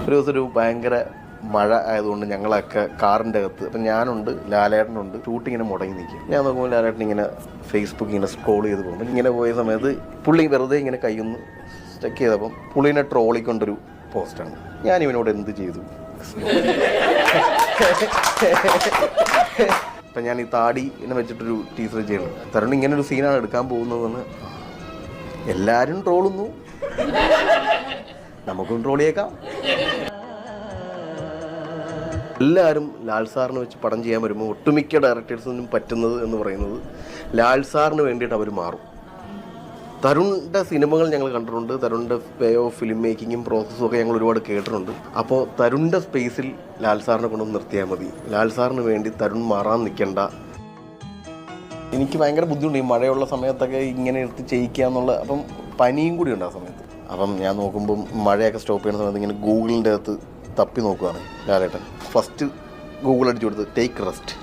ഒരു ദിവസം ഒരു ഭയങ്കര മഴ ആയതുകൊണ്ട് ഞങ്ങളൊക്കെ കാറിൻ്റെ അകത്ത് അപ്പം ഞാനുണ്ട്, ലാലേട്ടനുണ്ട്, ഷൂട്ടിങ്ങനെ മുടങ്ങി നിൽക്കും. ഞാൻ നോക്കുമ്പോൾ ലാലേട്ടൻ ഇങ്ങനെ ഫേസ്ബുക്ക് ഇങ്ങനെ സ്ക്രോൾ ചെയ്ത് പോകുമ്പോൾ ഇങ്ങനെ പോയ സമയത്ത് പുള്ളി വെറുതെ ഇങ്ങനെ കൈയൊന്ന് സ്റ്റക്ക് ചെയ്തപ്പം പുള്ളീനെ ട്രോളിക്കൊണ്ടൊരു പോസ്റ്റാണ്. ഞാൻ ഇവനോട് എന്ത് ചെയ്തു? അപ്പം ഞാൻ ഈ താടി ഇങ്ങനെ വെച്ചിട്ടൊരു ടീസർ ചെയ്യണം. തരുൺ ഇങ്ങനൊരു സീനാണ് എടുക്കാൻ പോകുന്നതെന്ന് എല്ലാവരും ട്രോളുന്നു, നമുക്കും ട്രോൾ ചെയ്യേക്കാം. എല്ലാവരും ലാൽ സാറിന് വെച്ച് പടം ചെയ്യാൻ വരുമ്പോൾ ഒട്ടുമിക്ക ഡയറക്ടേഴ്സിനും പറ്റുന്നത് എന്ന് പറയുന്നത് ലാൽ സാറിന് വേണ്ടിയിട്ട് അവർ മാറും. തരുണിൻ്റെ സിനിമകൾ ഞങ്ങൾ കണ്ടിട്ടുണ്ട്, തരുണിൻ്റെ വേ ഓഫ് ഫിലിം മേക്കിങ്ങും പ്രോസസ്സും ഒക്കെ ഞങ്ങൾ ഒരുപാട് കേട്ടിട്ടുണ്ട്. അപ്പോൾ തരുണിൻ്റെ സ്പേസിൽ ലാൽ സാറിനെ കൊണ്ടൊന്ന് നിർത്തിയാൽ മതി, ലാൽ സാറിന് വേണ്ടി തരുൺ മാറാൻ നിൽക്കേണ്ട. എനിക്ക് ഭയങ്കര ബുദ്ധിമുട്ട് ഈ മഴയുള്ള സമയത്തൊക്കെ ഇങ്ങനെ എടുത്ത് ചെയ്യിക്കുക എന്നുള്ള. അപ്പം പനിയും കൂടി ഉണ്ട് ആ സമയത്ത്. അപ്പം ഞാൻ നോക്കുമ്പം മഴയൊക്കെ സ്റ്റോപ്പ് ചെയ്യുന്ന സമയത്ത് ഇങ്ങനെ ഗൂഗിളിൻ്റെ അകത്ത് തപ്പി നോക്കുകയാണ് ലാലേട്ടൻ. ഫസ്റ്റ് ഗൂഗിൾ അടിച്ചു കൊടുത്ത് ടേക്ക് റെസ്റ്റ്.